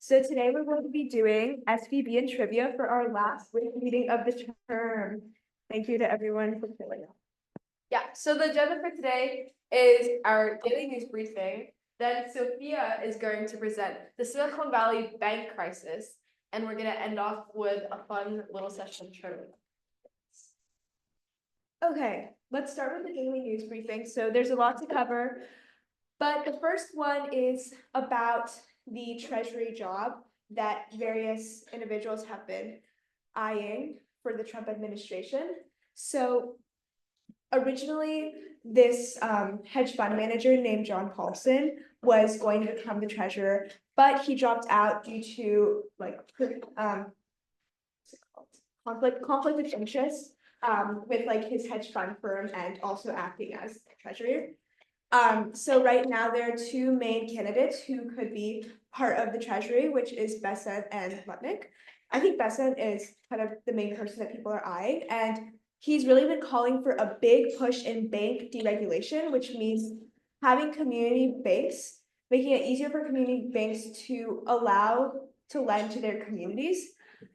So today we're going to be doing SVB and trivia for our last meeting of the term. Thank you to everyone for filling out. Yeah, so the agenda for today is our daily news briefing. Then Sophia is going to present the Silicon Valley bank crisis, and we're going to end off with a fun little session of trivia. Okay, let's start with the daily news briefing. So there's a lot to cover, but the first one is about the Treasury job that various individuals have been eyeing for the Trump administration. So originally, this hedge fund manager named John Paulson was going to become the treasurer, but he dropped out due to conflict of interest with like his hedge fund firm and also acting as treasurer. So right now there are two main candidates who could be part of the treasury, which is Bessent and Lutnick. I think Bessent is kind of the main person that people are eyeing, and he's really been calling for a big push in bank deregulation, which means having community banks, making it easier for community banks to allow to lend to their communities.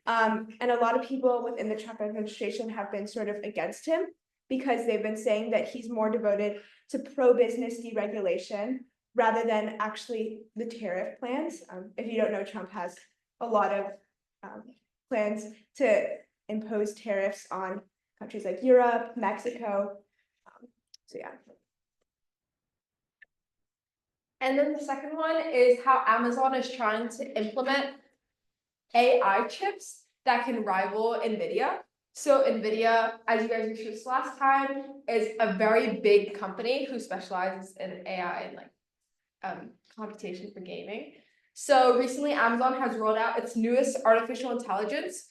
And a lot of people within the Trump administration have been sort of against him because they've been saying that he's more devoted to pro-business deregulation rather than actually the tariff plans. If you don't know, Trump has a lot of plans to impose tariffs on countries like Europe, Mexico. So yeah. And then the second one is how Amazon is trying to implement AI chips that can rival NVIDIA. So NVIDIA, as you guys researched last time, is a very big company who specializes in AI and computation for gaming. So recently, Amazon has rolled out its newest artificial intelligence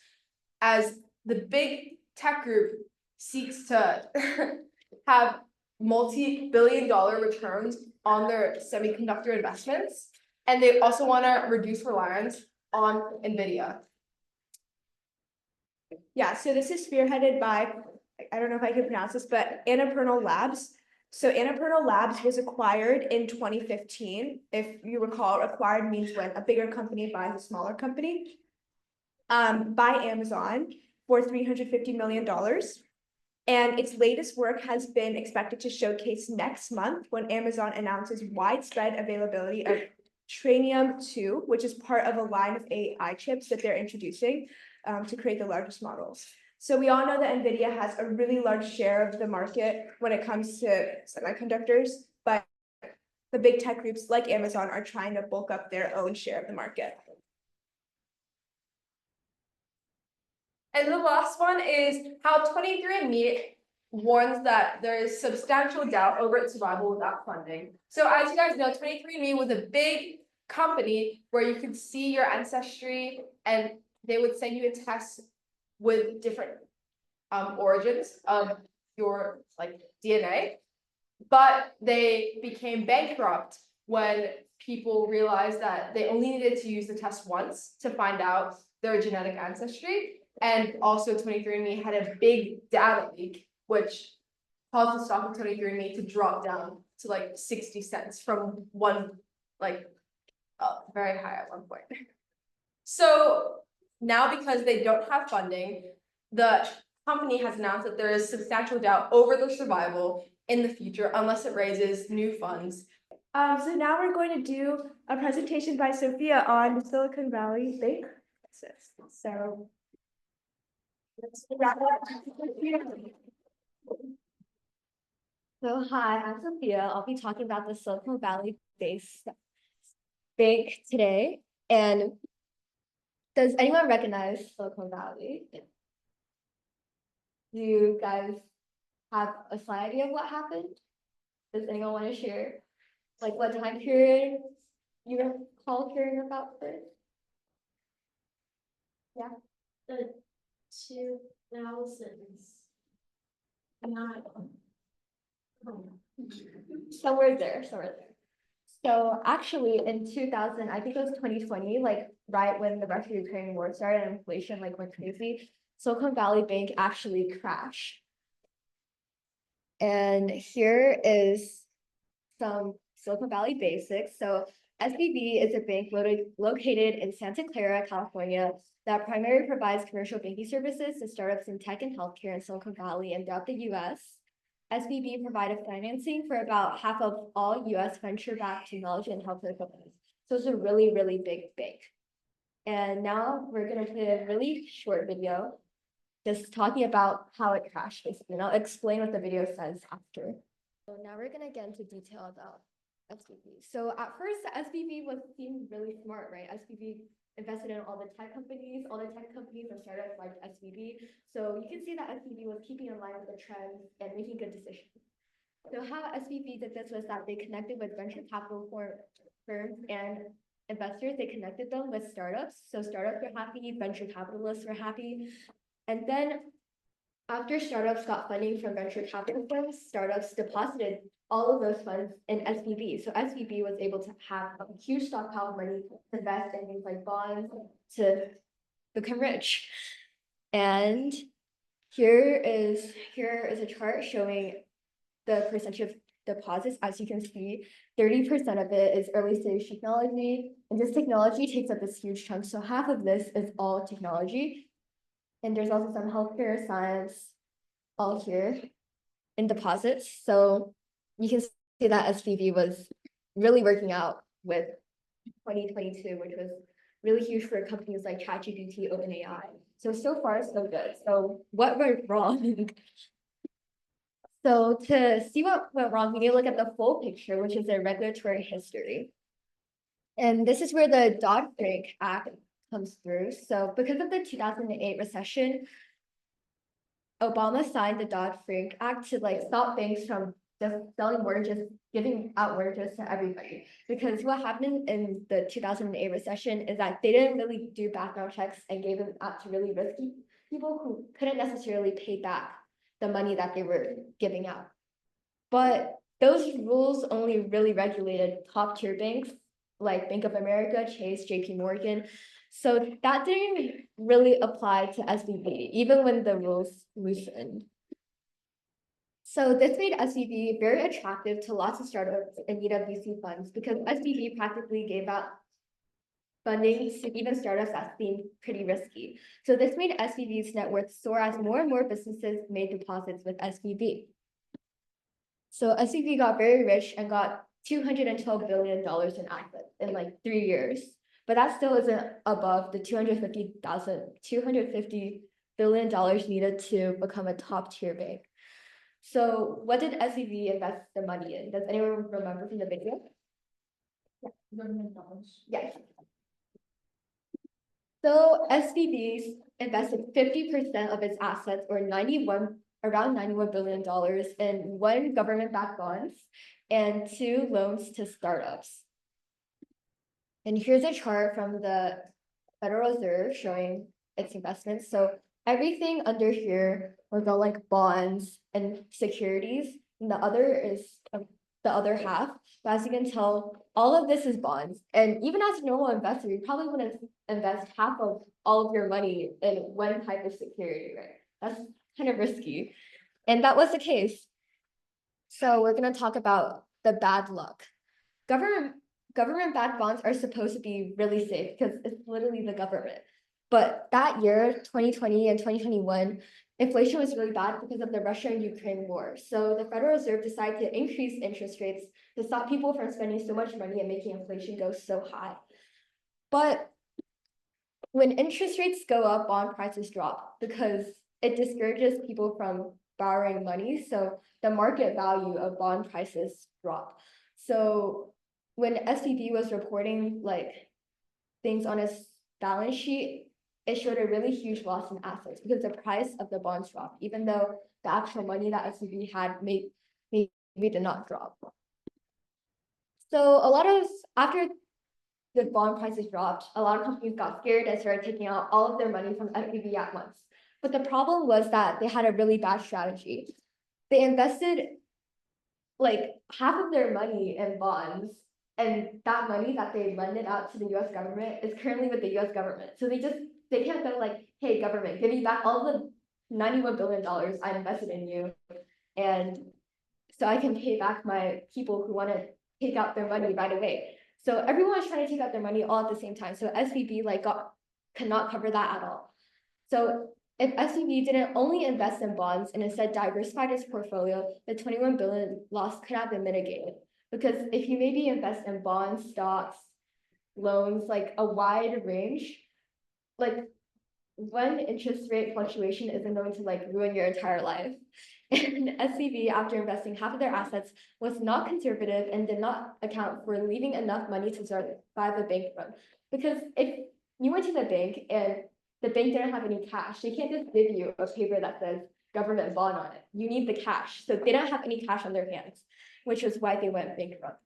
as the big tech group seeks to have multi-billion-dollar returns on their semiconductor investments. And they also want to reduce reliance on NVIDIA. Yeah, so this is spearheaded by, I don't know if I can pronounce this, but Annapurna Labs. So Annapurna Labs was acquired in 2015. If you recall, acquired means when a bigger company buys a smaller company, by Amazon for $350 million. And its latest work has been expected to showcase next month when Amazon announces widespread availability of Trainium 2, which is part of a line of AI chips that they're introducing to create the largest models. So we all know that NVIDIA has a really large share of the market when it comes to semiconductors, but the big tech groups like Amazon are trying to bulk up their own share of the market. And the last one is how 23andMe warns that there is substantial doubt over its survival without funding. So as you guys know, 23andMe was a big company where you could see your ancestry and they would send you a test with different origins of your DNA. But they became bankrupt when people realized that they only needed to use the test once to find out their genetic ancestry. And also 23andMe had a big data leak, which caused the stock of 23andMe to drop down to 60 cents from very high at one point. So now, because they don't have funding, the company has announced that there is substantial doubt over their survival in the future unless it raises new funds. So now we're going to do a presentation by Sophia on the Silicon Valley bank crisis. So hi, I'm Sophia. I'll be talking about the Silicon Valley based bank today. And does anyone recognize Silicon Valley? Do you guys have a slight idea of what happened? Does anyone want to share? What time period you recall hearing about this? Yeah. The 2000s. Not somewhere there. So actually in 2000, I think it was 2020, right when the Russia-Ukraine war started and inflation went crazy, Silicon Valley Bank actually crashed. And here is some Silicon Valley basics. So SVB is a bank located in Santa Clara, California, that primarily provides commercial banking services to startups in tech and healthcare in Silicon Valley and throughout the US. SVB provided financing for about half of all US venture-backed technology and healthcare companies. So it's a really, really big bank. And now we're gonna play a really short video just talking about how it crashed, basically. And I'll explain what the video says after. So now we're gonna get into detail about SVB. So at first, the SVB seemed really smart, right? SVB invested in all the tech companies and startups like SVB. So you can see that SVB was keeping in line with the trends and making good decisions. So how SVB did this was that they connected with venture capital firms and investors. They connected them with startups. So startups were happy, venture capitalists were happy. And then after startups got funding from venture capital firms, startups deposited all of those funds in SVB. So SVB was able to have a huge stockpile of money to invest in things like bonds to become rich. And here is a chart showing the percentage of deposits. As you can see, 30% of it is early stage technology, and this technology takes up this huge chunk. So half of this is all technology. And there's also some healthcare, science, all here in deposits. So you can see that SVB was really working out with 2022, which was really huge for companies like ChatGPT, OpenAI. So far, so good. So what went wrong? So to see what went wrong, we need to look at the full picture, which is their regulatory history. And this is where the Dodd-Frank Act comes through. So because of the 2008 recession, Obama signed the Dodd-Frank Act to like stop banks from just selling mortgages, giving out mortgages to everybody. Because what happened in the 2008 recession is that they didn't really do background checks and gave them out to really risky people who couldn't necessarily pay back the money that they were giving out. But those rules only really regulated top tier banks like Bank of America, Chase, JP Morgan. So that didn't really apply to SVB, even when the rules loosened. So this made SVB very attractive to lots of startups in need of VC funds because SVB practically gave out funding to even startups that seemed pretty risky. So this made SVB's net worth soar as more and more businesses made deposits with SVB. So SVB got very rich and got $212 billion in assets in like 3 years. But that still isn't above the $250 billion needed to become a top tier bank. So what did SVB invest the money in? Does anyone remember from the video? Yes. So SVB invested 50% of its assets, or around $91 billion in 1 government-backed bonds and 2 loans to startups. And here's a chart from the Federal Reserve showing its investments. So everything under here will go like bonds and securities, and the other half. But as you can tell, all of this is bonds. And even as a normal investor, you probably wouldn't invest half of all of your money in one type of security, right? That's kind of risky. And that was the case. So we're going to talk about the bad luck. Government-backed bonds are supposed to be really safe because it's literally the government. But that year, 2020 and 2021, inflation was really bad because of the Russia and Ukraine war. So the Federal Reserve decided to increase interest rates to stop people from spending so much money and making inflation go so high. But when interest rates go up, bond prices drop because it discourages people from borrowing money. So the market value of bond prices drop. So when SVB was reporting like things on its balance sheet, it showed a really huge loss in assets because the price of the bonds dropped, even though the actual money that SVB had maybe did not drop. So after the bond prices dropped, a lot of companies got scared and started taking out all of their money from SVB at once. But the problem was that they had a really bad strategy. They invested like half of their money in bonds, and that money that they lended out to the US government is currently with the US government. So they can't go like, hey, government, give me back all the $91 billion I invested in you. And so I can pay back my people who want to take out their money right away. So everyone was trying to take out their money all at the same time. So SVB like could not cover that at all. So if SVB didn't only invest in bonds and instead diversified its portfolio, the 21 billion loss could have been mitigated. Because if you maybe invest in bonds, stocks, loans, like a wide range, like one interest rate fluctuation isn't going to like ruin your entire life. And SVB, after investing half of their assets, was not conservative and did not account for leaving enough money to survive a bank run. Because if you went to the bank and the bank didn't have any cash, they can't just give you a paper that says government bond on it. You need the cash. So they don't have any cash on their hands, which is why they went bankrupt.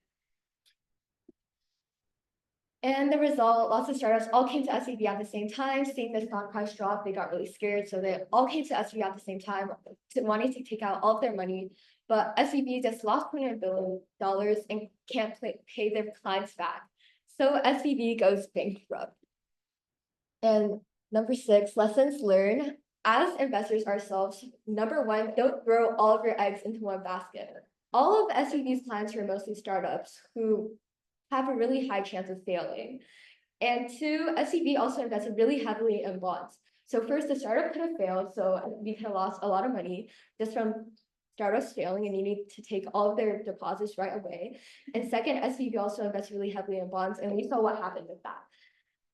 And the result, lots of startups all came to SVB at the same time, seeing the stock price drop, they got really scared. So they all came to SVB at the same time, wanting to take out all of their money. But SVB just lost $29 billion and can't pay their clients back. So SVB goes bankrupt. And number 6, lessons learned. As investors ourselves, number 1, don't throw all of your eggs into one basket. All of SVB's clients were mostly startups who have a really high chance of failing. And 2, SVB also invested really heavily in bonds. So first, the startup could have failed, so SVB could have lost a lot of money just from startups failing and needing to take all of their deposits right away. And second, SVB also invested really heavily in bonds, and we saw what happened with that.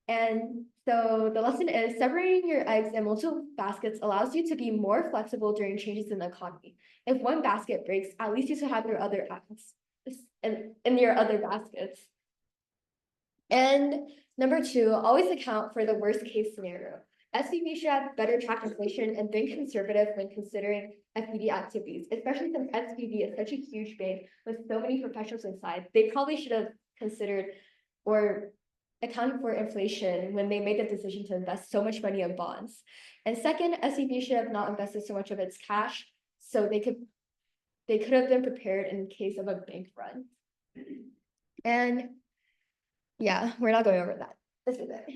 And so the lesson is separating your eggs in multiple baskets allows you to be more flexible during changes in the economy. If one basket breaks, at least you still have your other eggs in your other baskets. And number 2, always account for the worst case scenario. SVB should have better track inflation and been conservative when considering FPD activities, especially since SVB is such a huge bank with so many professionals inside. They probably should have considered or accounted for inflation when they made the decision to invest so much money in bonds. And second, SVB should have not invested so much of its cash, so they could have been prepared in case of a bank run. And yeah, we're not going over that. This is it.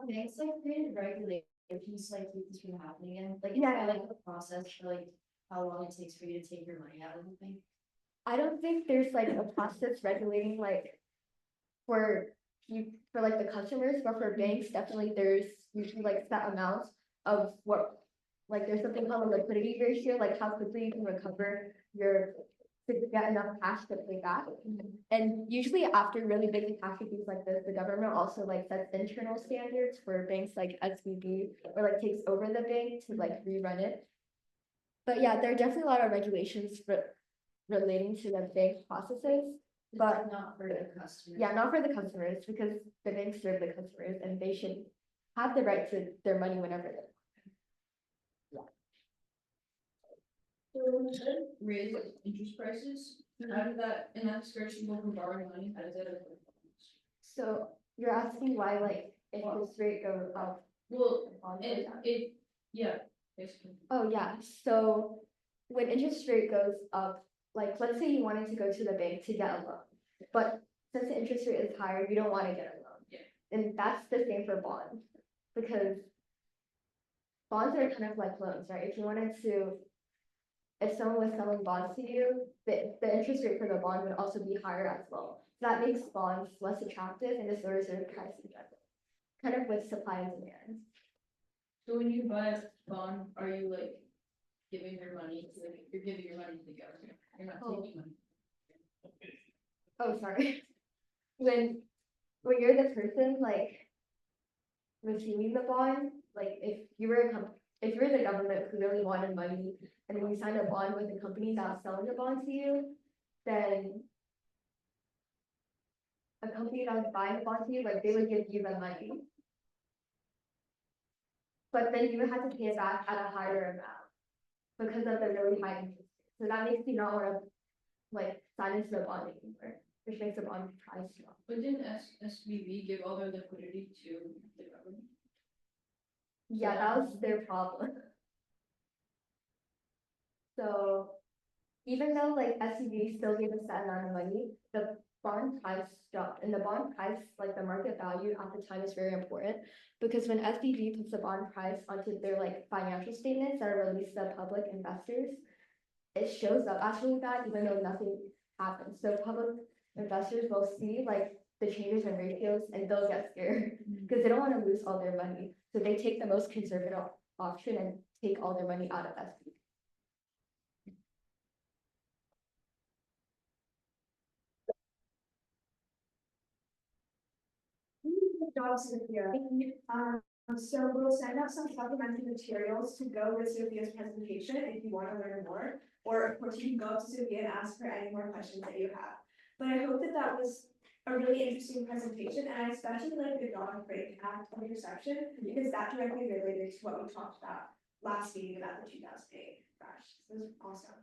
Banks like created regulations like keep this from happening again, like Yeah. like the process for like how long it takes for you to take your money out of the bank. I don't think there's like a process regulating like for like the customers, but for banks, definitely there's usually like set amounts of what, like there's something called a liquidity ratio, like how quickly you can recover to get enough cash to pay back. And usually after really big catastrophes like this, the government also like sets internal standards for banks like SVB or like takes over the bank to like rerun it. But yeah, there are definitely a lot of regulations relating to the bank processes. But not for the customers. yeah, not for the customers, because the banks serve the customers and they should have the right to their money whenever they Raise interest prices, how did that, in that discussion, go from borrowing money, how does that affect? So you're asking why like interest rate goes up? Well, bonds go down? yeah, basically. Oh yeah, so when interest rate goes up, like let's say you wanted to go to the bank to get a loan, but since the interest rate is higher, you don't want to get a loan. Yeah. And that's the same for bonds, because bonds are kind of like loans, right? If someone was selling bonds to you, the interest rate for the bond would also be higher as well. That makes bonds less attractive and this lowers their price in general, kind of with supply and demand. So when you buy a bond, are you like giving your money to, like, you're giving your money to the government, you're not Oh. taking money? Oh, sorry. When you're the person like receiving the bond, like if you were the government who really wanted money and then you signed a bond with the company that was selling the bond to you, then a company that was buying the bond to you, like they would give you the money. But then you would have to pay it back at a higher amount because of the really high interest. So that makes you not want to like sign into the bond anymore, which makes the bond price drop. But didn't SVB give all their liquidity to the government? Yeah, that was their problem. So even though like SCB still gave a set amount of money, the bond price dropped, and the bond price, like the market value at the time, is very important because when SVB puts the bond price onto their like financial statements that are released to public investors, it shows up as really bad even though nothing happens. So public investors will see like the changes in ratios and they'll get scared because they don't want to lose all their money. So they take the most conservative option and take all their money out of SP. Good job, Sophia. So we'll send out some supplementary materials to go with Sophia's presentation if you want to learn more. Or of course, you can go up to Sophia and ask her any more questions that you have. But I hope that that was a really interesting presentation, and I especially like the dog break act of intersection because that directly related to what we talked about last meeting about the 2008 crash. So it was awesome.